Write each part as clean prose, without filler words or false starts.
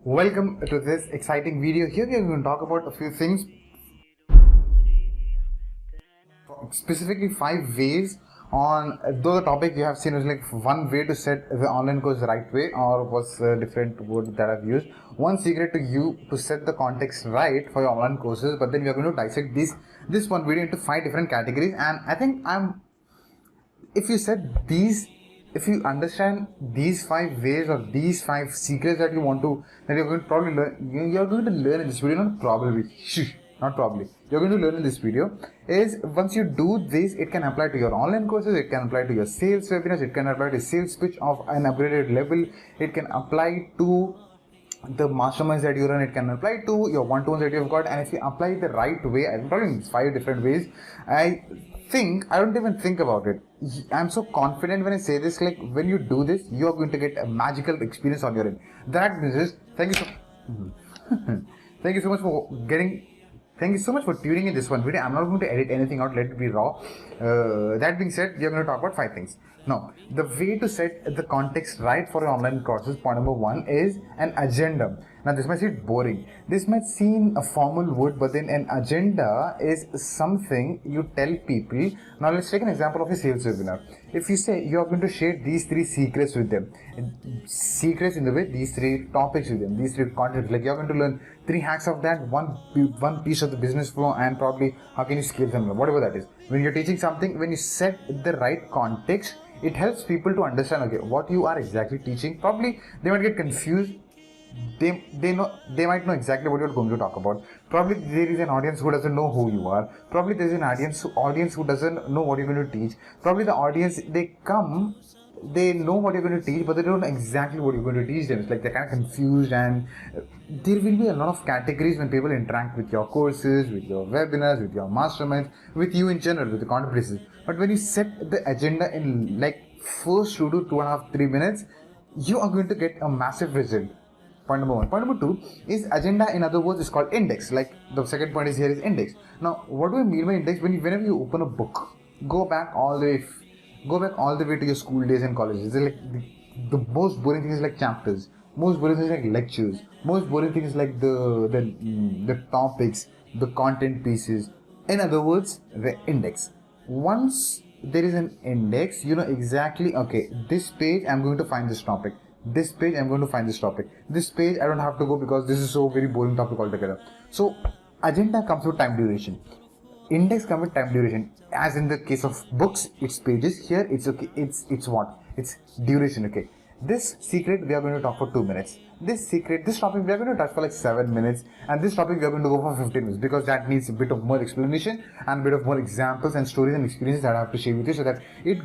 Welcome to this exciting video. Here we are going to talk about a few things, specifically 5 ways on, though the topic you have seen is like one way to set the online course the right way, or was a different word that I've used. One secret to you to set the context right for your online courses, but then we are going to dissect this one video into 5 different categories. And I think if you set these, if you understand these 5 ways or these 5 secrets that you're going to probably learn, you're going to learn in this video, not probably, you're going to learn in this video, is once you do this, it can apply to your online courses, it can apply to your sales webinars, it can apply to sales pitch of an upgraded level, it can apply to the masterminds that you run, it can apply to your one-to-ones that you've got. And if you apply it the right way, I'm talking 5 different ways, I don't even think about it. I'm so confident when I say this, like when you do this, you're going to get a magical experience on your end. That means thank you so much for thank you so much for tuning in this one video. I'm not going to edit anything out, let it be raw. That being said, we are going to talk about 5 things. Now, the way to set the context right for your online courses, point number 1 is an agenda. Now, this might seem boring. This might seem a formal word, but then an agenda is something you tell people. Now, let's take an example of a sales webinar. If you say you are going to share these 3 secrets with them, secrets in the way, these 3 topics with them, these 3 contents, like you're going to learn 3 hacks of that, one piece of the business flow, and probably how can you scale them, whatever that is. When you're teaching something, when you set the right context, it helps people to understand, okay, what you are exactly teaching. Probably they might get confused. They might know exactly what you're going to talk about. Probably there is an audience who doesn't know who you are. Probably there's an audience who doesn't know what you're going to teach. Probably the audience, they know what you're going to teach, but they don't know exactly what you're going to teach them. It's like they're kind of confused, and there will be a lot of categories when people interact with your courses, with your webinars, with your masterminds, with you in general, with the content places. But when you set the agenda in like first 2 to 2.5, 3 minutes, you are going to get a massive result. Point number 1. Point number 2 is agenda. In other words, is called index. Like the second point is here is index. Now, what do I mean by index? Whenever you open a book, go back all the way to your school days and colleges. Like the most boring thing is like chapters. Most boring thing is like lectures. Most boring thing is like the topics, the content pieces. In other words, the index. Once there is an index, you know exactly, okay, this page I'm going to find this topic. This page I'm going to find this topic. This page I don't have to go because this is so very boring topic altogether. So agenda comes with time duration. Index comes with time duration. As in the case of books, it's pages. Here it's okay. It's what? It's duration. Okay. This secret we are going to talk for 2 minutes. This topic we are going to touch for like 7 minutes, and this topic we are going to go for 15 minutes because that needs a bit of more explanation and a bit of more examples and stories and experiences that I have to share with you, so that it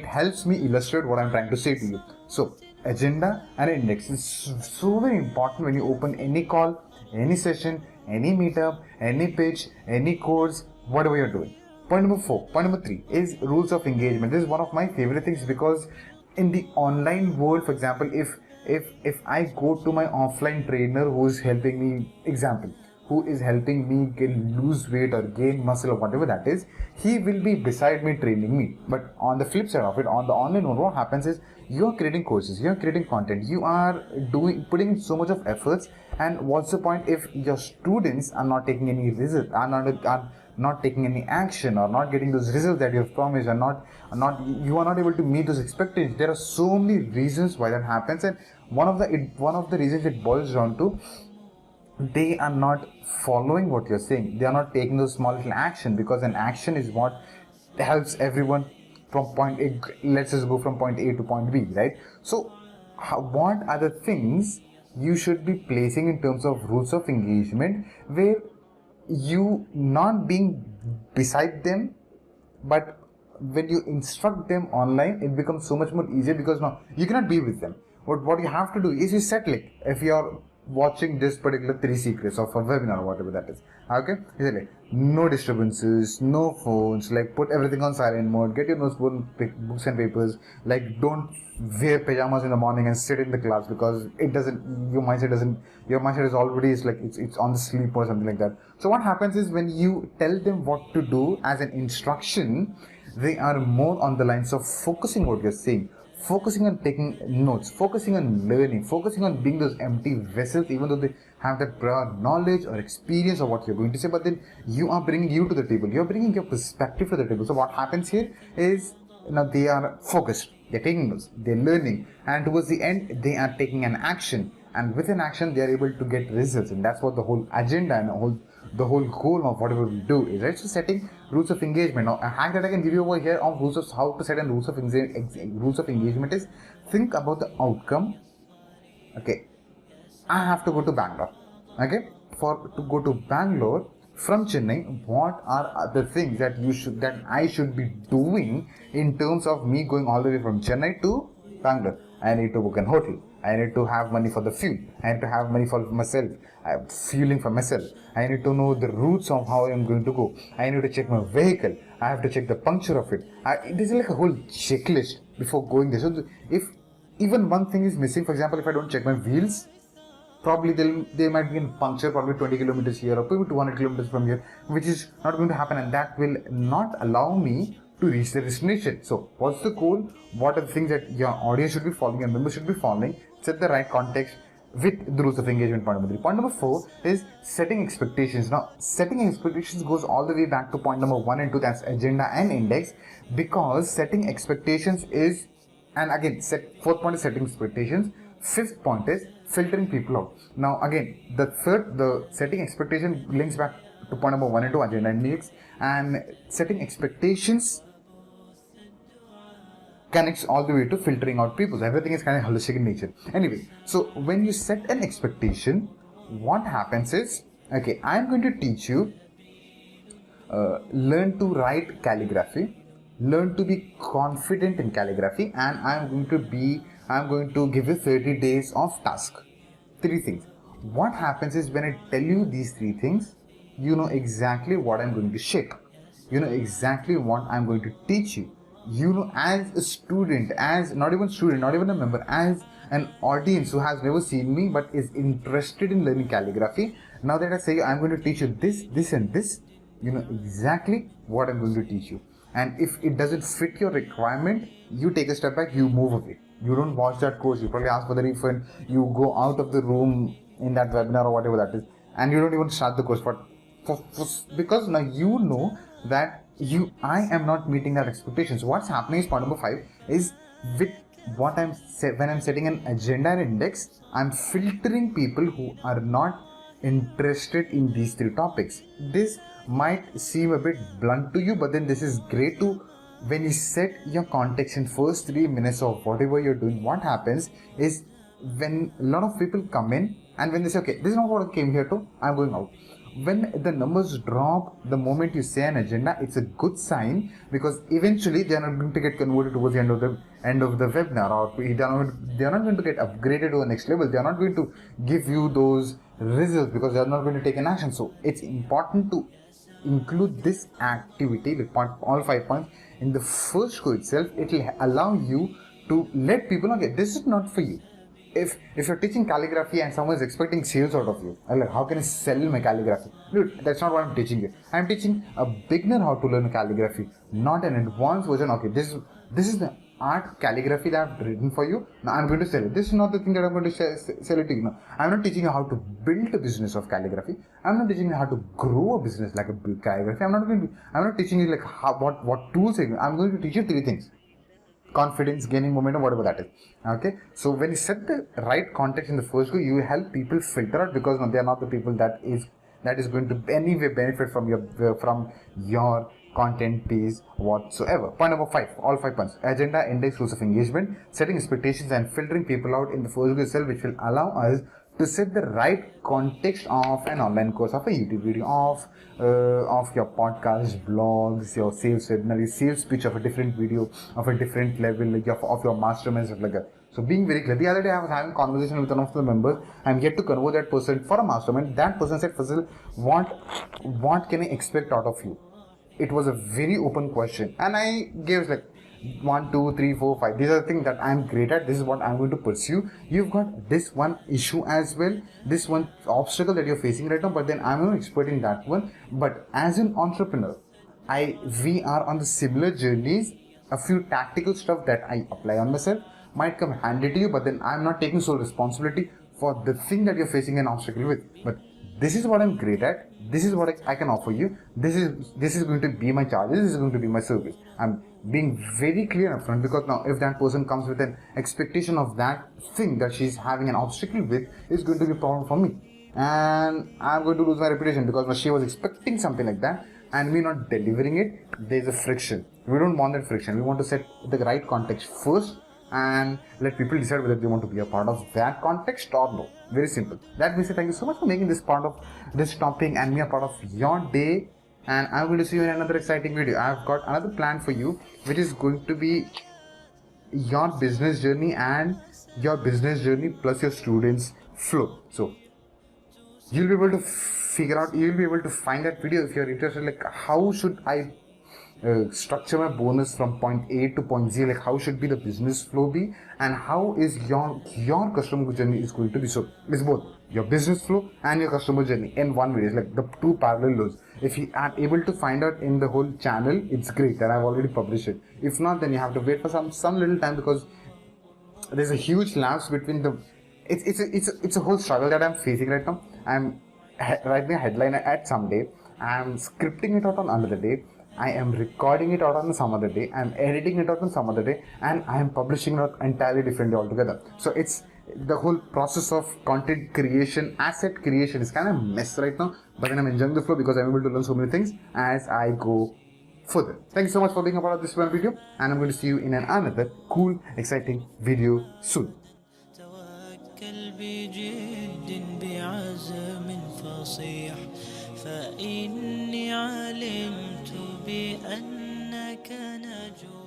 helps me illustrate what I'm trying to say to you. So agenda and index is so very important when you open any call, any session, any meetup, any pitch, any course, whatever you're doing. Point number 3 is rules of engagement. This is one of my favorite things because in the online world, for example, if I go to my offline trainer who is helping me lose weight or gain muscle or whatever that is, he will be beside me training me. But on the flip side of it, on the online world, what happens is you are creating courses, you are creating content, you are putting in so much of efforts, and what's the point if your students are not taking any result, are not taking any action, or not getting those results that you have promised, or you are not able to meet those expectations? There are so many reasons why that happens, and one of the reasons it boils down to, they are not following what you're saying. They are not taking those small little action, because an action is what helps everyone from point A. Let's just go from point A to point B, right? So what are the things you should be placing in terms of rules of engagement, where you not being beside them, but when you instruct them online, it becomes so much more easier, because now you cannot be with them. What you have to do is you set, like, if you're watching this particular 3 secrets of a webinar or whatever that is, okay, like, no disturbances, no phones, like put everything on silent mode, get your books and papers, like don't wear pajamas in the morning and sit in the class, because your mindset is already, it's on the sleep or something like that. So what happens is, when you tell them what to do as an instruction, they are more on the lines of focusing what you're saying, focusing on taking notes, focusing on learning, focusing on being those empty vessels, even though they have that prior knowledge or experience of what you're going to say, but then you are bringing you to the table, you're bringing your perspective to the table. So what happens here is, now they are focused, they're taking notes, they're learning, and towards the end they are taking an action, and with an action they are able to get results. And that's what the whole agenda and the whole goal of whatever we do is, right? So setting rules of engagement. Now a hack that I can give you over here of rules of how to set and rules of engagement is, think about the outcome. Okay, I have to go to Bangalore. Okay, to go to Bangalore from Chennai, what are the things that I should be doing in terms of me going all the way from Chennai to Bangalore? I need to book an hotel. I need to have money for the fuel. I need to have money for myself, fueling for myself. I need to know the routes of how I am going to go. I need to check my vehicle. I have to check the puncture of it. This is like a whole checklist before going there. So if even one thing is missing, for example, if I don't check my wheels, probably they might be in puncture, probably 20 kilometers here or maybe 200 kilometers from here, which is not going to happen, and that will not allow me to reach the destination. So what's the goal? What are the things that your audience should be following, your members should be following? Set the right context with the rules of engagement. Point number 3. Point number 4 is setting expectations. Now setting expectations goes all the way back to point number 1 and 2, that's agenda and index, because setting expectations is, and again, fourth point is setting expectations. Fifth point is filtering people out. Now again, the setting expectation links back to point number 1 and 2, agenda and index, and setting expectations connects all the way to filtering out people. So everything is kind of holistic in nature. Anyway, so when you set an expectation, what happens is, okay, I'm going to teach you learn to write calligraphy, learn to be confident in calligraphy, and I'm going to give you 30 days of task. 3 things. What happens is, when I tell you these 3 things, you know exactly what I'm going to shape. You know exactly what I'm going to teach you. You know, as a student, as not even a member, as an audience who has never seen me but is interested in learning calligraphy, now that I say I'm going to teach you this, this and this, you know exactly what I'm going to teach you. And if it doesn't fit your requirement, you take a step back, you move away. You don't watch that course, you probably ask for the refund, you go out of the room in that webinar or whatever that is, and you don't even start the course. But because now you know that I am not meeting that expectation. So what's happening is, point number 5 is, with what when I'm setting an agenda and index, I'm filtering people who are not interested in these 3 topics. This might seem a bit blunt to you, but then this is great to, when you set your context in first 3 minutes of whatever you're doing, what happens is, when a lot of people come in and when they say, okay, this is not what I came here to, I'm going out. When the numbers drop the moment you say an agenda, it's a good sign, because eventually they are not going to get converted towards the end of the webinar, or they are not going to get upgraded to the next level. They are not going to give you those results because they are not going to take an action. So it's important to include this activity with all 5 points in the first go itself. It will allow you to let people know, okay, this is not for you. If you're teaching calligraphy and someone is expecting sales out of you, like, how can I sell my calligraphy? Dude, that's not what I'm teaching you. I'm teaching a beginner how to learn calligraphy, not an advanced version. Okay, this is the art calligraphy that I've written for you. Now I'm going to sell it. This is not the thing that I'm going to sell it to you. No, I'm not teaching you how to build a business of calligraphy. I'm not teaching you how to grow a business like a calligraphy. I'm not teaching you like what tools. I'm going to teach you 3 things. Confidence, gaining momentum, whatever that is. Okay, so when you set the right context in the first go, you help people filter out, because they are not the people that is going to anyway benefit from your content piece whatsoever. Point number 5, all 5 points: agenda, index, rules of engagement, setting expectations, and filtering people out in the first go itself, which will allow us to set the right context of an online course, of a YouTube video, of your podcast, blogs, your sales webinar, your sales pitch of a different video, of a different level, like of your mastermind, stuff like that. So being very clear. The other day I was having a conversation with one of the members. I'm yet to convert that person for a mastermind. That person said, Fazil, what can I expect out of you? It was a very open question, and I gave like 1, 2, 3, 4, 5. These are the things that I'm great at. This is what I'm going to pursue. You've got this one issue as well, this one obstacle that you're facing right now, but then I'm not expert in that one. But as an entrepreneur, we are on the similar journeys. A few tactical stuff that I apply on myself, might come handy to you, but then I'm not taking sole responsibility for the thing that you're facing an obstacle with. But this is what I'm great at. This is what I can offer you. This is going to be my charges. This is going to be my service. I'm being very clear upfront, because now if that person comes with an expectation of that thing that she's having an obstacle with, it's going to be a problem for me, and I'm going to lose my reputation, because she was expecting something like that and me not delivering it. There's a friction. We don't want that friction. We want to set the right context first and let people decide whether they want to be a part of that context or no. Very simple. That means thank you so much for making this part of this topic and me a part of your day. And I'm going to see you in another exciting video. I've got another plan for you, which is going to be your business journey and your business journey plus your students flow. So you'll be able to figure out, you'll be able to find that video if you're interested, like how should I structure my bonus from point A to point Z, like how should be the business flow be, and how is your customer journey is going to be. So it's both your business flow and your customer journey in one video. It's like the two parallel laws. If you are able to find out in the whole channel, it's great that I've already published it. If not, then you have to wait for some little time, because there's a huge lapse between the it's a whole struggle that I'm facing right now. I'm writing a headline at some day, I'm scripting it out on another day, I am recording it out on some other day, I'm editing it out on some other day, and I am publishing it out entirely differently altogether. So it's the whole process of content creation, asset creation is kind of mess right now, but then I'm enjoying the flow because I'm able to learn so many things as I go further. Thank you so much for being a part of this one video, and I'm going to see you in another cool, exciting video soon. بجد بعزم فصيح فإني علمت بأنك نجوم